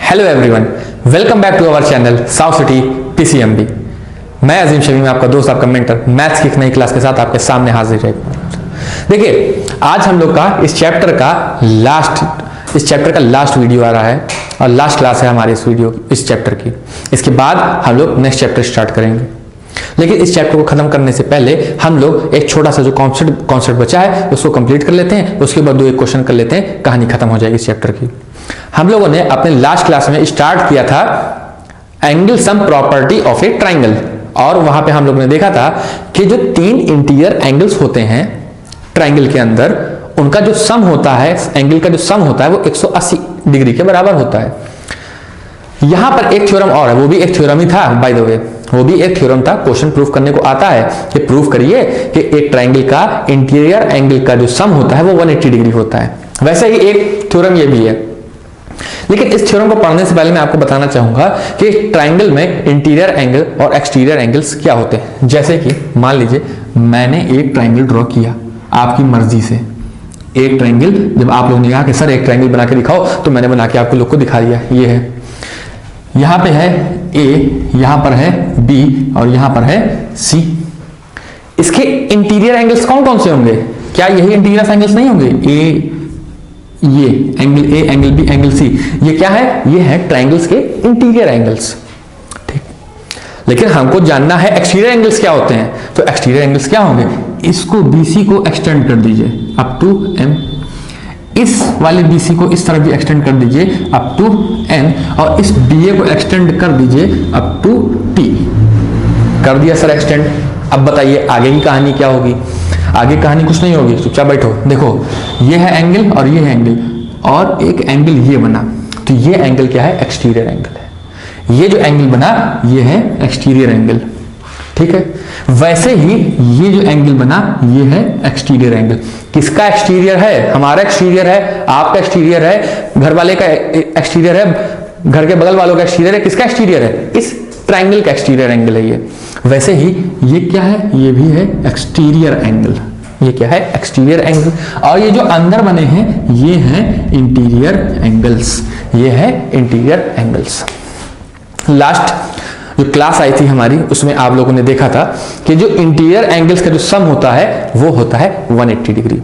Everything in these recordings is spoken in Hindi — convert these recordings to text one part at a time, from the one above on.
Hello everyone, welcome back to our channel South City PCMB. मैं अजीम शमीम, आपका दोस्त, आपका मेंटर, मैथ्स की एक नई क्लास के साथ आपके सामने हाजिर है। देखिए, आज हम लोग का इस चैप्टर का लास्ट वीडियो आ रहा है और लास्ट क्लास है हमारी इस चैप्टर की। इसके बाद हम लोग नेक्स्ट चैप्टर स्टार्ट करेंगे, लेकिन इस चैप्टर को खत्म करने से पहले हम लोग एक छोटा सा जो कॉन्सेप्ट बचा है उसको कंप्लीट कर लेते हैं। उसके बाद 2 क्वेश्चन कर लेते हैं, कहानी खत्म हो जाएगी इस चैप्टर की। हम लोगों ने अपने लास्ट क्लास में स्टार्ट किया था angle sum property of A triangle, और वहां पे हम लोग ने देखा था कि जो 3 इंटीरियर एंगल्स होते हैं ट्राइंगल के अंदर, उनका जो सम होता है, एंगल का जो सम होता है वो 180 डिग्री के बराबर होता है। यहां पर एक थ्योरम और है, वो भी एक थ्योरम ही था बाय द वे, वो भी एक थ्योरम था। क्वेश्चन प्रूफ करने को आता है कि प्रूफ करिए कि एक ट्राइंगल का इंटीरियर एंगल का जो सम होता है वो 180 डिग्री होता है। वैसे ही एक थ्योरम ये भी है, लेकिन इस थ्योरम को पढ़ने से पहले मैं आपको बताना चाहूंगा कि ट्राइंगल में इंटीरियर एंगल और एक्सटीरियर एंगल्स क्या होते हैं। जैसे कि मान लीजिए मैंने एक ट्राइंगल ड्रॉ किया आपकी मर्जी से। एक ट्राइंगल, जब आप लोगों ने कहा कि सर एक ट्राइंगल बना के दिखाओ, तो मैंने बना के आपको लोग को दिखा दिया। ये है, यहां पे है ए, यहां पर है बी और यहां पर है सी। इसके इंटीरियर एंगल्स कौन कौन से होंगे? क्या यही इंटीरियर एंगल्स नहीं होंगे? ए, ये angle A, angle B, angle C, ये क्या है? ये है ट्राइंगल्स के इंटीरियर एंगल्स। ठीक, लेकिन हमको जानना है एक्सटीरियर एंगल्स क्या होते हैं। तो एक्सटीरियर एंगल्स क्या होंगे? इसको बीसी को एक्सटेंड कर दीजिए अप टू एम, इस वाले बीसी को इस तरफ भी एक्सटेंड कर दीजिए अप टू एन, और इस बीए को एक्सटेंड कर दीजिए अप टू टी। कर दिया सर एक्सटेंड। अब बताइए आगे की कहानी क्या होगी? आगे कहानी कुछ नहीं होगी, चुपचाप बैठो। देखो, ये है एंगल और ये है एंगल, और एक एंगल ये बना, तो ये एंगल क्या है? एक्सटीरियर एंगल है। ये जो एंगल बना ये है एक्सटीरियर एंगल, ठीक है। वैसे ही ये जो एंगल बना ये है एक्सटीरियर एंगल। किसका एक्सटीरियर है? हमारा एक्सटीरियर है, आपका एक्सटीरियर है, घर वाले का एक्सटीरियर है, घर के बगल वालों का एक्सटीरियर है। किसका एक्सटीरियर है? इस ट्राइंगल का एक्सटीरियर एंगल है ये। वैसे ही ये क्या है? ये भी है एक्सटीरियर एंगल। ये क्या है? Exterior angle. और ये जो अंदर बने हैं ये हैं इंटीरियर एंगल्स। ये है इंटीरियर एंगल्स। लास्ट जो क्लास आई थी हमारी, उसमें आप लोगों ने देखा था कि जो इंटीरियर एंगल्स का जो सम होता है वो होता है 180 डिग्री।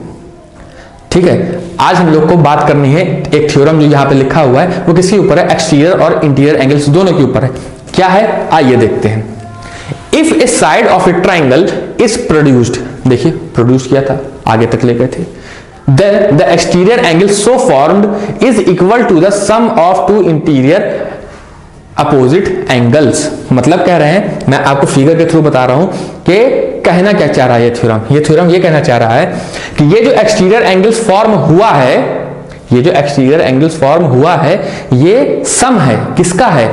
ठीक है, आज हम लोग को बात करनी है एक थ्योरम जो यहाँ पे लिखा हुआ है, वो किसके ऊपर है? एक्सटीरियर और इंटीरियर एंगल्स दोनों के ऊपर है। क्या है? आइए देखते हैं। If A side of A triangle is produced, देखिए प्रोड्यूस किया था, आगे तक ले गए थे। Then the exterior angle so formed is equal to the sum of 2 interior opposite angles। मतलब कह रहे हैं, मैं आपको फिगर के थ्रू बता रहा हूं कि कहना क्या चाह रहा है ये थ्योरम ये कहना चाह रहा है कि ये जो एक्सटीरियर एंगल्स फॉर्म हुआ है, ये जो एक्सटीरियर एंगल्स फॉर्म हुआ है ये सम है। किसका है?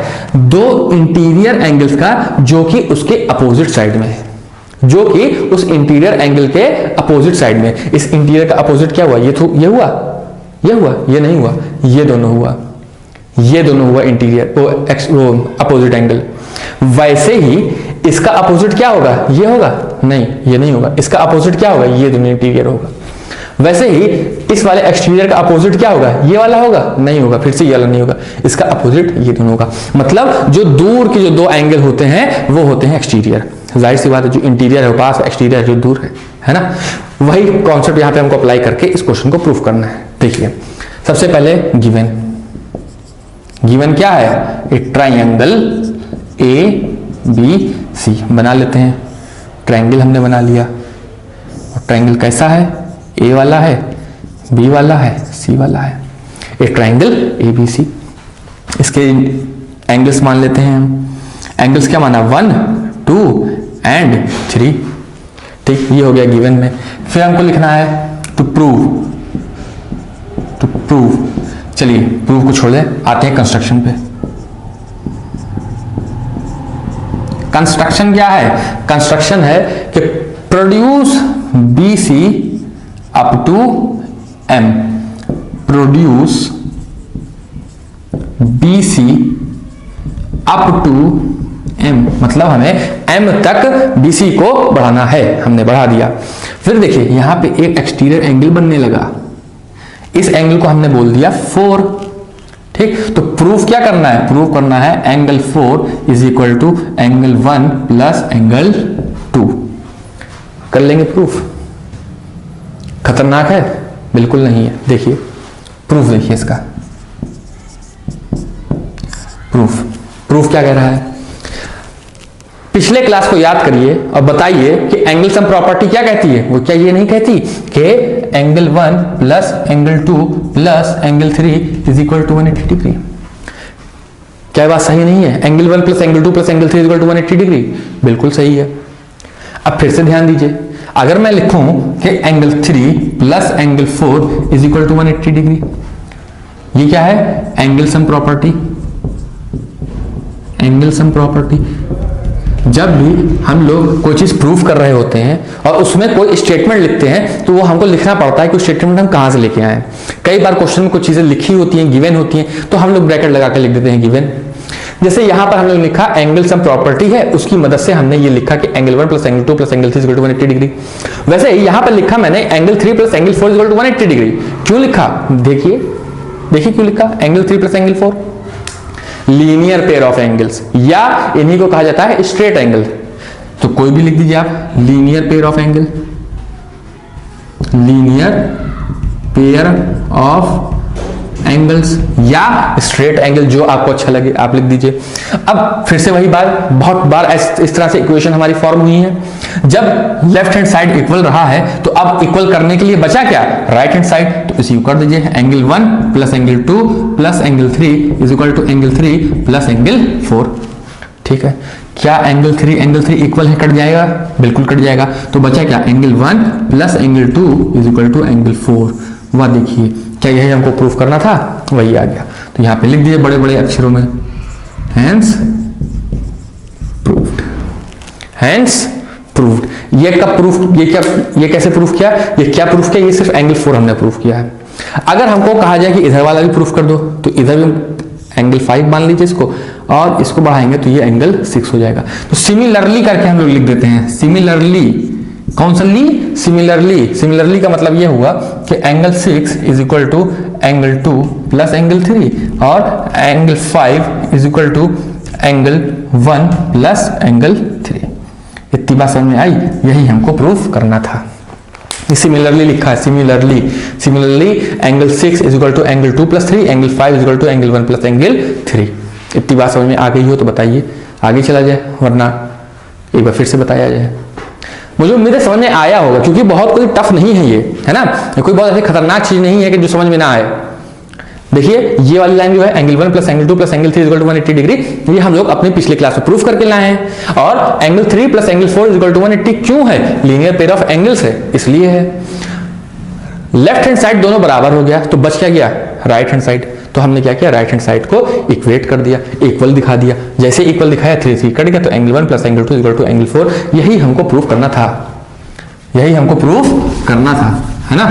2 इंटीरियर एंगल्स का, जो कि उसके अपोजिट साइड में है, जो कि उस इंटीरियर एंगल के अपोजिट साइड में। इस इंटीरियर का अपोजिट क्या हुआ? ये हुआ, ये हुआ, ये नहीं हुआ, ये दोनों हुआ, ये दोनों हुआ इंटीरियर वो अपोजिट एंगल। वैसे ही इसका अपोजिट क्या होगा? ये होगा? नहीं, ये नहीं होगा। इसका अपोजिट क्या होगा? ये दोनों इंटीरियर होगा। वैसे ही इस वाले एक्सटीरियर का अपोजिट क्या होगा? ये वाला होगा? नहीं होगा। फिर से ये वाला नहीं होगा। इसका अपोजिट ये दोनों होगा। मतलब जो दूर के जो 2 एंगल होते हैं वो होते हैं एक्सटीरियर। जाहिर सी बात है, जो इंटीरियर है पास, एक्सटीरियर जो दूर है ना। वही कॉन्सेप्ट यहाँ पे हमको अप्लाई करके इस क्वेश्चन को प्रूफ करना है। देखिए, सबसे पहले गिवन क्या है? एक ट्राइंगल ए बी सी बना लेते हैं। ट्राइंगल हमने बना लिया, और ट्राइंगल कैसा है? ए वाला है, बी वाला है, सी वाला है। एक ट्राइंगल ए बी सी। इसके एंगल्स मान लेते हैं हम। एंगल्स क्या माना? 1, 2 एंड 3। ठीक, ये हो गया गिवन में। फिर हमको लिखना है टू प्रूव। चलिए प्रूव को छोड़ दें, आते हैं कंस्ट्रक्शन पे। कंस्ट्रक्शन क्या है? कंस्ट्रक्शन है कि produce B C up to M. Produce B C up to M, मतलब हमें एम तक बीसी को बढ़ाना है। हमने बढ़ा दिया। फिर देखिए यहां पे एक एक्सटीरियर एंगल बनने लगा। इस एंगल को हमने बोल दिया 4। ठीक, तो प्रूफ क्या करना है, प्रूफ करना है angle 4 is equal to angle 1 plus angle 2। कर लेंगे प्रूफ। खतरनाक है? बिल्कुल नहीं है। देखिए प्रूफ, देखिए इसका प्रूफ क्या कह रहा है। पिछले क्लास को याद करिए और बताइए कि एंगल सम प्रॉपर्टी क्या कहती है। वो क्या ये नहीं कहती कि angle 1 plus angle 2 plus angle 3 is equal to 180 degree. क्या बात सही नहीं है? Angle 1 plus angle 2 plus angle 3 is equal to 180 degree, बिल्कुल सही है। अब फिर से ध्यान दीजिए, अगर मैं लिखूं कि angle 3 plus angle 4 is equal to 180 degree, ये क्या है? Angle sum property. Angle sum property, जब भी हम लोग कोई चीज प्रूफ कर रहे होते हैं और उसमें कोई स्टेटमेंट लिखते हैं तो वो हमको लिखना पड़ता है कि स्टेटमेंट हम कहां से लेके आए। कई बार क्वेश्चन में कुछ चीजें लिखी होती हैं, गिवन होती हैं, तो हम लोग ब्रैकेट लगा के लिख देते हैं गिवन। जैसे यहां पर हमने लिखा एंगल सम प्रॉपर्टी है, उसकी मदद से हमने ये लिखा कि angle 1 plus angle 2 plus angle 3 is equal to 180 degree. वैसे ही यहां पर लिखा मैंने angle 3 plus angle 4 is equal to 180 degree. क्यों लिखा? देखिए क्यों लिखा angle 3 plus angle 4। Linear pair of angles, या इन्हीं को कहा जाता है स्ट्रेट एंगल। तो कोई भी लिख दीजिए आप, linear pair of angle, linear pair of angles या स्ट्रेट एंगल, जो आपको अच्छा लगे आप लिख दीजिए। अब फिर से वही बात, बहुत बार इस तरह से इक्वेशन हमारी फॉर्म हुई है। जब लेफ्ट हैंड साइड इक्वल रहा है तो अब इक्वल करने के लिए बचा क्या? Right hand side. तो इसी को कर दीजिए, angle 1 plus angle 2 plus angle 3 is equal to angle 3 plus angle 4। ठीक है, क्या एंगल 3 इक्वल है? कट जाएगा, बिल्कुल कट जाएगा। तो बचा क्या? Angle 1 plus angle 2 is equal to angle 4। वह देखिए, क्या यही हमको प्रूफ करना था? वही आ गया। तो यहां पे लिख दीजिए बड़े बड़े अक्षरों में, हैंस प्रूव्ड, हैंस प्रूव्ड। ये कब प्रूफ, ये कैसे प्रूफ किया? ये क्या प्रूफ किया? ये सिर्फ एंगल 4 हमने प्रूफ किया है। अगर हमको कहा जाए कि इधर वाला भी प्रूफ कर दो, तो इधर भी एंगल 5 मान लीजिए इसको, और इसको बढ़ाएंगे तो ये एंगल 6 हो जाएगा। तो सिमिलरली करके हम लोग लिख देते हैं, सिमिलरली। कौन सा ली? सिमिलरली। सिमिलरली का मतलब ये हुआ कि angle 6 is equal to angle 2 plus angle 3 और angle 5 is equal to angle 1 plus angle 3। इतनी बात समझ में आई? यही हमको प्रूफ करना था। सिमिलरली लिखा है, similarly angle 6 is equal to angle 2 plus 3, angle 5 is equal to angle 1 plus angle 3। इतनी बात समझ में आ गई हो तो बताइए, आगे चला जाए, वरना एक बार फिर से बताया जाए। मुझे उम्मीद है समझ में आया होगा, क्योंकि बहुत कोई टफ नहीं है ये, है ना, कोई बहुत ऐसी खतरनाक चीज नहीं है कि जो समझ में ना आए। देखिए ये वाली लाइन जो है angle 1 plus angle 2 plus angle 3 is equal to 180 degree, ये हम लोग अपने पिछले क्लास में प्रूफ करके लाए हैं। और angle 3 plus angle 4 is equal to 180 क्यों है? लीनियर पेयर ऑफ एंगल्स है, इसलिए है। लेफ्ट हैंड साइड दोनों बराबर हो गया, तो बच क्या गया? Right hand side. तो हमने क्या किया? राइट हैंड साइड को इक्वेट कर दिया, इक्वल दिखा दिया। जैसे इक्वल दिखाया 3 कट गया, तो angle 1 plus angle 2 is equal to angle 4। यही हमको प्रूफ करना था, यही हमको प्रूफ करना था, है ना।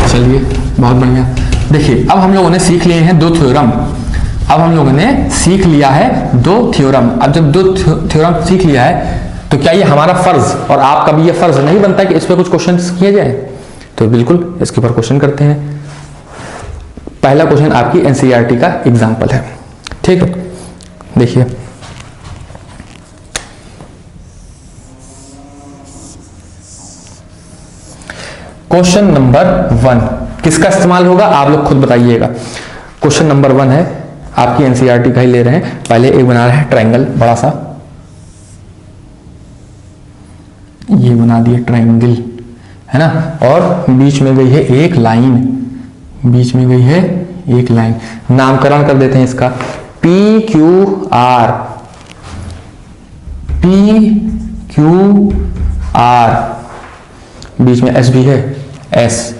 चलिए बहुत बढ़िया। देखिए अब हम लोगों ने सीख लिए हैं 2 थ्योरम। अब हम लोगों ने सीख लिया है 2 थ्योरम। अब जब 2 थ्योरम सीख लिया है तो क्या ये हमारा फर्ज और आपका भी ये फर्ज नहीं बनता कि इस पर कुछ क्वेश्चन किए जाए? तो बिल्कुल इसके ऊपर क्वेश्चन करते हैं। पहला क्वेश्चन आपकी एनसीईआरटी का एग्जाम्पल है, ठीक है। देखिए क्वेश्चन नंबर 1 किसका इस्तेमाल होगा आप लोग खुद बताइएगा। क्वेश्चन नंबर 1 है, आपकी एनसीईआरटी का ही ले रहे हैं। पहले एक बना रहे हैं ट्रायंगल, बड़ा सा ये बना दिया ट्रायंगल, है ना, और बीच में गई है एक लाइन, बीच में गई है एक लाइन। नामकरण कर देते हैं इसका P Q R, P Q R, बीच में एस भी है, एस,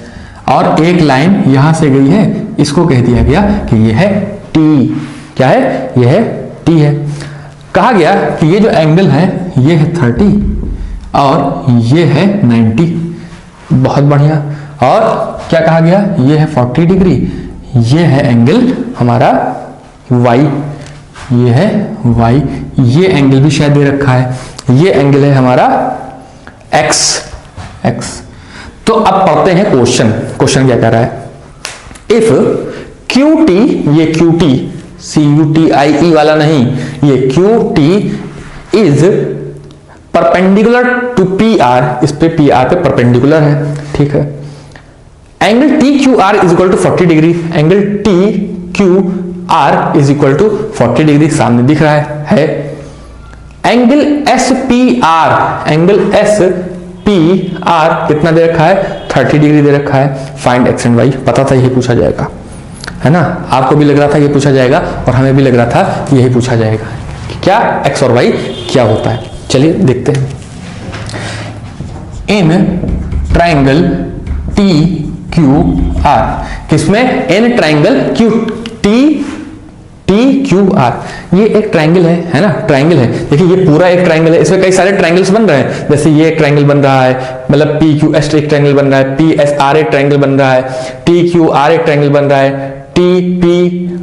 और एक लाइन यहां से गई है, इसको कह दिया गया कि ये है टी। क्या है? ये है टी है। कहा गया कि ये जो एंगल है ये है 30 और ये है 90। बहुत बढ़िया। और क्या कहा गया? ये है 40 डिग्री, ये है एंगल हमारा y, ये है y, ये एंगल भी शायद दे रखा है, ये एंगल है हमारा x, x। तो अब पढ़ते हैं क्वेश्चन। क्वेश्चन क्या कह रहा है? इफ QT, ये QT CUTIE वाला नहीं, ये QT is perpendicular to PR, इस पे PR पे परपेंडिकुलर है, ठीक है। Angle TQR is equal to 40 degree, angle TQR is equal to 40 degree सामने दिख रहा है। एंगल SPR, एंगल SPR कितना दे रखा है, 30 डिग्री दे रखा है। फाइंड एक्स एंड वाई, पता था यही पूछा जाएगा, है ना, आपको भी लग रहा था ये पूछा जाएगा और हमें भी लग रहा था यही पूछा जाएगा कि क्या एक्स और वाई क्या होता है। चलिए देखते हैं। इन ट्राइंगल TQR, किसमें, इन ट्राइंगल TQR, ये एक ट्राइंगल है ना, ट्राइंगल है। देखिए ये पूरा एक ट्राइंगल है, इसमें कई सारे ट्राइंगल्स बन रहे हैं, जैसे ये एक ट्राइंगल बन रहा है, मतलब PQS एक ट्राइंगल बन रहा है, PSR एक ट्राइंगल बन रहा है, TQR एक ट्राइंगल बन रहा है, TP,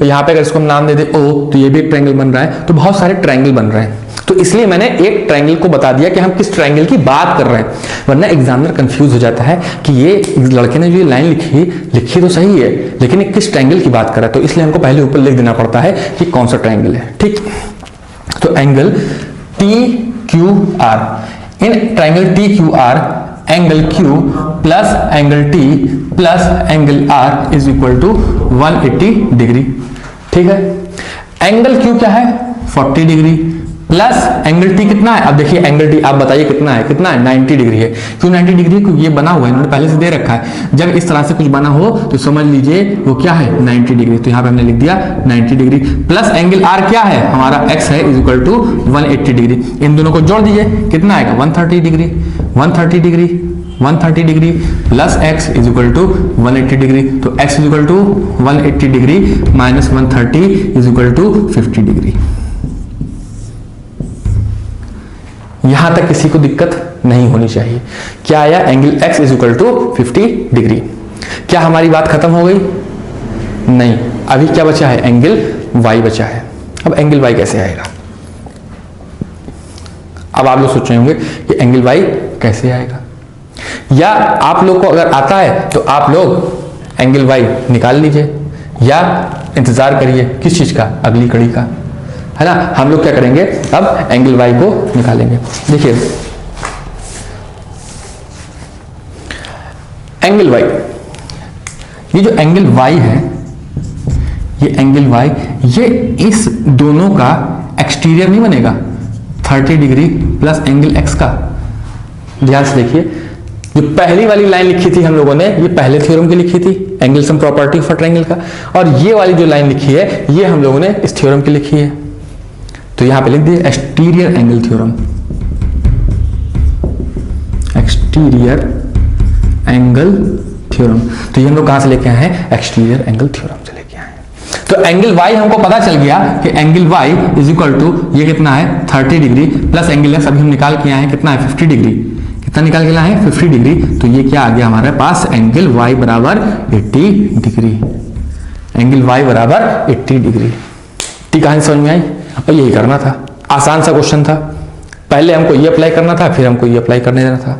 यहाँ पे अगर इसको हम नाम दे दे O, तो ये भी एक ट्राइंगल बन रहा है। तो बहुत सारे ट्राइंगल बन रहे हैं, तो इसलिए मैंने एक ट्राइंगल को बता दिया कि हम किस ट्राइंगल की बात कर रहे हैं, वरना एग्जामिनर कंफ्यूज हो जाता है कि ये लड़के ने जो ये लाइन लिखी तो सही है, लेकिन ये किस ट्राइंगल की बात कर रहा है। तो इसलिए हमको पहले ऊपर लिख देना पड़ता है कि कौन सा ट्राइंगल है, ठीक। तो angle TQR, in triangle TQR angle Q plus angle T plus angle R is equal to 180 degree, ठीक है। एंगल Q क्या है, 40 डिग्री प्लस एंगल T कितना है, अब देखिए एंगल T आप बताइए कितना है, 90 डिग्री है। क्यों 90 डिग्री, क्योंकि ये बना हुआ है, इन्होंने पहले से दे रखा है। जब इस तरह से कुछ बना हो तो समझ लीजिए वो क्या है, 90 डिग्री। तो यहाँ पे हमने लिख दिया 90 डिग्री प्लस एंगल R क्या है, हमारा X है, इज इक्वल टू 180 डिग्री। इन दोनों को जोड़ दीजिए, कितना आएगा, 130 degree, 130 degree, 130 degree plus x is equal to 180 degree. तो x is equal to 180 degree minus 130 is equal to 50 degree. यहां तक किसी को दिक्कत नहीं होनी चाहिए। क्या आया, angle x is equal to 50 degree. क्या हमारी बात खत्म हो गई, नहीं, अभी क्या बचा है, एंगल y बचा है। अब एंगल y कैसे आएगा, अब आप लोग सोच रहे होंगे कि एंगल y कैसे आएगा, या आप लोग को अगर आता है तो आप लोग एंगल y निकाल लीजिए, या इंतजार करिए किस चीज का, अगली कड़ी का, है ना। हम लोग क्या करेंगे, अब एंगल y को निकालेंगे। देखिए एंगल y, ये जो एंगल y है, ये एंगल y, ये इस दोनों का एक्सटीरियर नहीं बनेगा, 30 डिग्री प्लस एंगल x का। ध्यान से देखिए, जो पहली वाली लाइन लिखी थी हम लोगों ने, ये पहले थ्योरम की लिखी थी, angle sum property for triangle का, और ये वाली जो लाइन लिखी है ये हम लोगों ने इस थ्योरम की लिखी है। तो यहां पे लिख दिए exterior angle theorem, exterior angle theorem. तो ये हम लोग कहां से लेके आए हैं, एक्सटीरियर एंगल थ्योरम से लेके आए हैं। तो एंगल y हमको पता चल गया कि angle y is equal to, ये कितना है 30 डिग्री प्लस एंगल x अभी हम निकाल के आए हैं, कितना है 50 डिग्री, कितना निकाल के लाए हैं 50 डिग्री। तो ये क्या आ गया हमारे पास, एंगल y बराबर 80 डिग्री, एंगल y बराबर 80 डिग्री। ठीक, कहानी समझ में आई। और यही करना था, आसान सा क्वेश्चन था, पहले हमको ये अप्लाई करना था, फिर हमको ये अप्लाई करने देना था।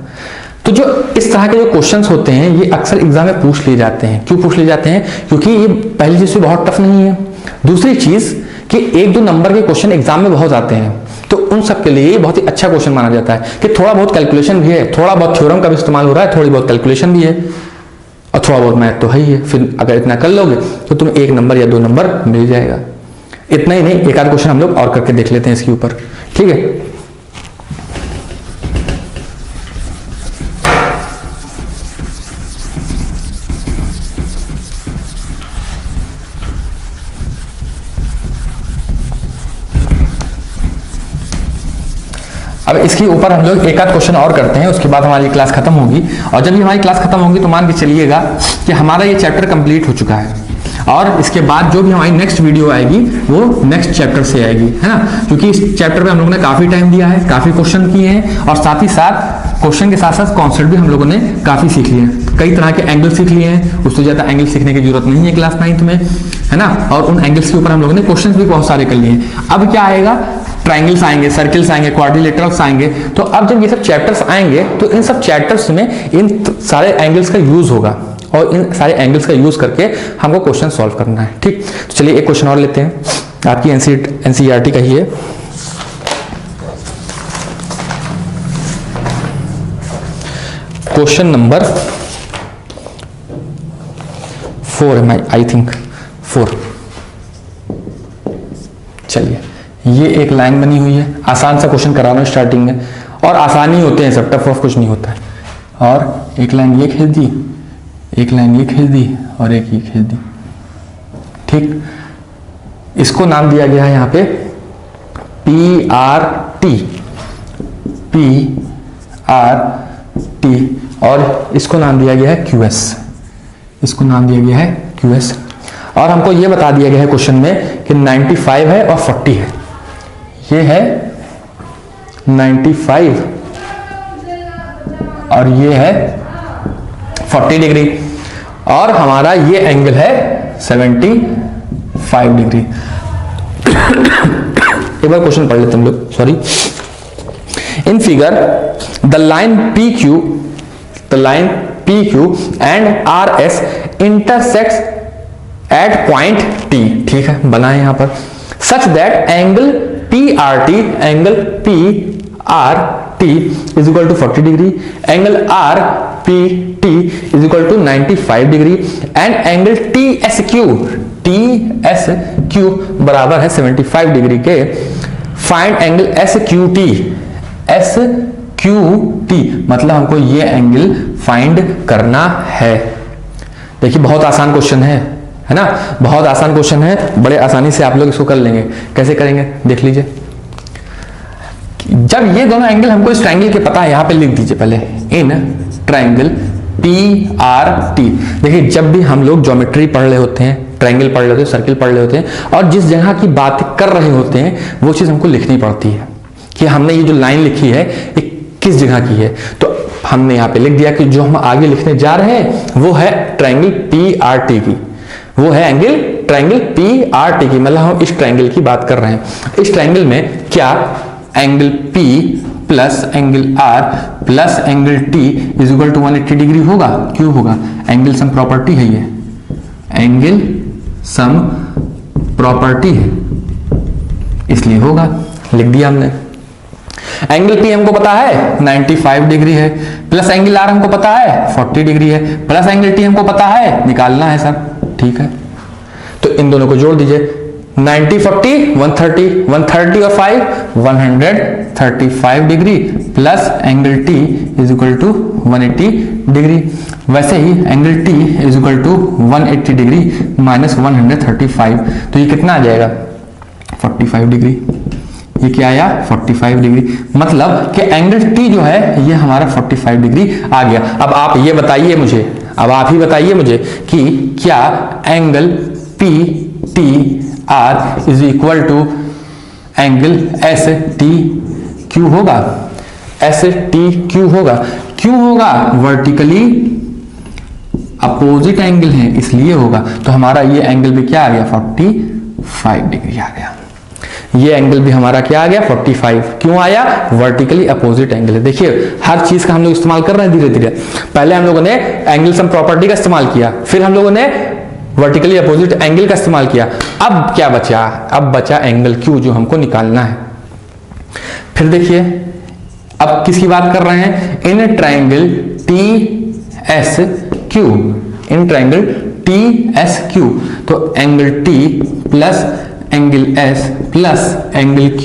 तो जो इस तरह के जो क्वेश्चंस होते हैं ये अक्सर एग्जाम में पूछ लिए जाते हैं। क्यों पूछ लिए जाते हैं, क्योंकि ये पहली चीज से बहुत टफ नहीं है, दूसरी चीज कि 1-2 नंबर के क्वेश्चन एग्जाम में बहुत आते हैं, तो उन सब के लिए बहुत ही अच्छा क्वेश्चन माना जाता है कि थोड़ा बहुत कैलकुलेशन भी है, थोड़ा बहुत थ्योरम का भी इस्तेमाल हो रहा है, थोड़ी बहुत कैलकुलेशन भी है, और थोड़ा बहुत मैथ तो है ही है। फिर अगर इतना कर लोगे तो तुम्हें 1 नंबर या 2 नंबर मिल जाएगा। इतना ही नहीं, एक आध क्वेश्चन हम लोग और करके देख लेते हैं इसके ऊपर, ठीक है। अब इसके ऊपर हम लोग एक आध क्वेश्चन और करते हैं, उसके बाद हमारी क्लास खत्म होगी। और जब ये हमारी क्लास खत्म होगी तो मान के चलिएगा कि हमारा ये चैप्टर कंप्लीट हो चुका है, और इसके बाद जो भी हमारी नेक्स्ट वीडियो आएगी वो नेक्स्ट चैप्टर से आएगी, है ना। क्योंकि इस चैप्टर में हम लोगों ने काफी टाइम दिया है, काफी क्वेश्चन किए हैं, और साथ ही साथ क्वेश्चन के साथ साथ कॉन्सेप्ट भी हम लोगों ने काफी सीख लिए हैं। कई तरह के एंगल सीख लिए हैं, उससे ज्यादा एंगल सीखने की जरूरत नहीं है क्लास 9th में, है ना। और उन एंगल्स के ऊपर हम लोगों ने क्वेश्चन भी बहुत सारे कर लिए हैं। अब क्या आएगा, ट्राइंगल्स आएंगे, सर्किल्स आएंगे, क्वाड्रिलेटरल्स आएंगे। तो अब जब ये सब चैप्टर्स आएंगे तो इन सब चैप्टर्स में इन सारे एंगल्स का यूज होगा, और इन सारे एंगल्स का यूज करके हमको क्वेश्चन सॉल्व करना है। ठीक, तो चलिए एक क्वेश्चन और लेते हैं, आपकी एनसीईआरटी का ही है। क्वेश्चन नंबर 4 है, आई थिंक 4। चलिए, ये एक लाइन बनी हुई है, आसान सा क्वेश्चन करा रहा हूं स्टार्टिंग में, और आसानी होते हैं सब, टफ ऑफ कुछ नहीं होता है। और एक लाइन ये खींच दी, एक लाइन ये खींच दी और एक ये खींच दी। ठीक, इसको नाम दिया गया है यहां पे PRT, PRT, और इसको नाम दिया गया है QS, इसको नाम दिया गया है QS। और हमको ये बता दिया गया है क्वेश्चन में कि 95 है और 40 है। ये है 95 और ये है 40 डिग्री, और हमारा ये एंगल है 75 डिग्री। एक बार क्वेश्चन पढ़ लेते हम लोग, sorry. In figure the line PQ and RS intersects at point T। ठीक है, बना है यहां पर, such that angle PRT is equal to 40 degree, angle RPT is equal to 95 degree, and angle TSQ बराबर है 75 डिग्री के। फाइंड एंगल SQT, मतलब हमको ये एंगल फाइंड करना है। देखिए, बहुत आसान क्वेश्चन है ना, बहुत आसान क्वेश्चन है, बड़े आसानी से आप लोग इसको कर लेंगे। कैसे करेंगे देख लीजिए। जब ये दोनों एंगल हमको इस ट्रायंगल के पता है, यहां पे लिख दीजिए पहले, इन ट्रायंगल PRT। देखिए, जब भी हम लोग ज्योमेट्री पढ़ रहे होते हैं, ट्रायंगल पढ़ रहे होते हैं, सर्किल पढ़ रहे होते हैं, और जिस जगह की बात कर रहे होते हैं वो चीज हमको लिखनी पड़ती है कि हमने ये जो लाइन लिखी है ये किस जगह की है। तो हमने यहाँ पे लिख दिया कि जो हम आगे लिखने जा रहे हैं वो है ट्रायंगल PRT की, वो है एंगल ट्रायंगल PRT की, मतलब हम इस ट्रायंगल की बात कर रहे हैं। इस ट्रायंगल में क्या angle P plus angle R plus angle T is equal to 180 degree होगा? क्यों होगा? एंगल सम प्रॉपर्टी है, ये एंगल सम प्रॉपर्टी है इसलिए होगा, लिख दिया हमने। एंगल P हमको पता है 95 डिग्री है, प्लस एंगल R हमको पता है 40 डिग्री है, प्लस एंगल T हमको पता है, निकालना है सर। ठीक है, तो इन दोनों को जोड़ दीजिए, 90 40 130, 130 और 5 135 degree, plus angle T is equal to 180 degree. वैसे ही angle T is equal to 180 degree minus 135, तो ये कितना आ जाएगा? 45 डिग्री। ये क्या आया? 45 डिग्री। मतलब कि एंगल T जो है ये हमारा 45 डिग्री आ गया। अब आप ये बताइए मुझे, अब आप ही बताइए मुझे कि क्या angle PTR is equal to angle STQ होगा? STQ होगा। क्यों होगा? वर्टिकली अपोजिट एंगल है इसलिए होगा। तो हमारा ये एंगल भी क्या आ गया? 45 डिग्री आ गया। ये एंगल भी हमारा क्या आ गया? 45। क्यों आया? वर्टिकली अपोजिट एंगल है। देखिए, हर चीज का हम लोग इस्तेमाल कर रहे हैं धीरे धीरे। पहले हम लोगों ने एंगल सम प्रॉपर्टी का इस्तेमाल किया, फिर हम लोगों ने वर्टिकली अपोजिट एंगल का इस्तेमाल किया। अब क्या बचा? अब बचा एंगल Q जो हमको निकालना है। फिर देखिए, अब किसकी बात कर रहे हैं? In triangle TSQ, in triangle TSQ। तो angle T plus angle S plus angle Q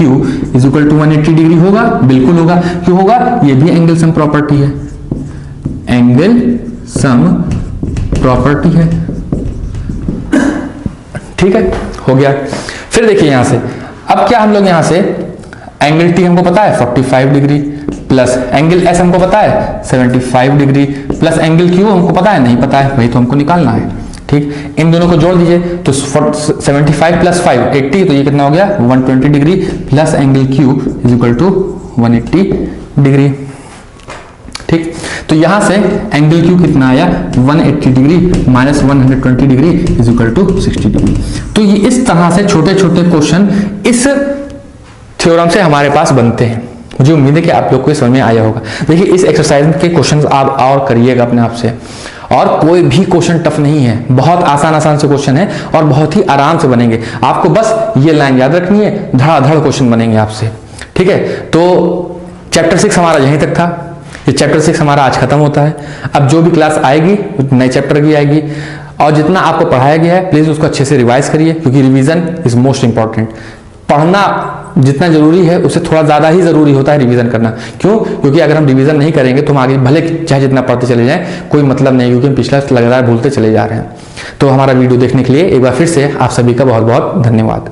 is equal to 180 degree होगा? बिल्कुल होगा। क्यों होगा? ये भी एंगल सम प्रॉपर्टी है, एंगल सम प्रॉपर्टी है। ठीक है, हो गया। फिर देखिए यहां से, अब क्या हम लोग यहां से एंगल T हमको पता है 45 डिग्री, प्लस एंगल S हमको पता है 75 डिग्री, प्लस एंगल Q हमको पता है, नहीं पता है, वही तो हमको निकालना है। ठीक, इन दोनों को जोड़ दीजिए, तो 75 प्लस 5 80, तो ये कितना हो गया? 120 degree, plus angle Q is equal to 180 degree. ठीक, तो यहां से एंगल Q कितना आया? 180 degree minus 120 degree is equal to 60 degree. तो ये इस तरह से छोटे छोटे क्वेश्चन इस थ्योरम से हमारे पास बनते हैं। मुझे उम्मीद है कि आप लोग को समझ में आया होगा। देखिए, इस एक्सरसाइज के क्वेश्चन आप और करिएगा अपने आप से, और कोई भी क्वेश्चन टफ नहीं है, बहुत आसान आसान से क्वेश्चन है और बहुत ही आराम से बनेंगे। आपको बस ये लाइन याद रखनी है, धड़ाधड़ क्वेश्चन बनेंगे आपसे, ठीक है। तो चैप्टर 6 हमारा यहीं तक था। ये चैप्टर 6 हमारा आज खत्म होता है। अब जो भी क्लास आएगी नए चैप्टर की आएगी, और जितना आपको पढ़ाया गया है प्लीज उसको अच्छे से रिवाइज करिए, क्योंकि रिवीजन इज मोस्ट इंपॉर्टेंट। पढ़ना जितना जरूरी है उससे थोड़ा ज्यादा ही जरूरी होता है रिवीजन करना। क्यों? क्योंकि अगर हम रिवीजन नहीं करेंगे तो हम आगे भले चाहे जितना पढ़ते चले जाएं कोई मतलब नहीं, क्योंकि हम पिछला लगातार भूलते चले जा रहे हैं। तो हमारा वीडियो देखने के लिए एक बार फिर से आप सभी का बहुत बहुत धन्यवाद।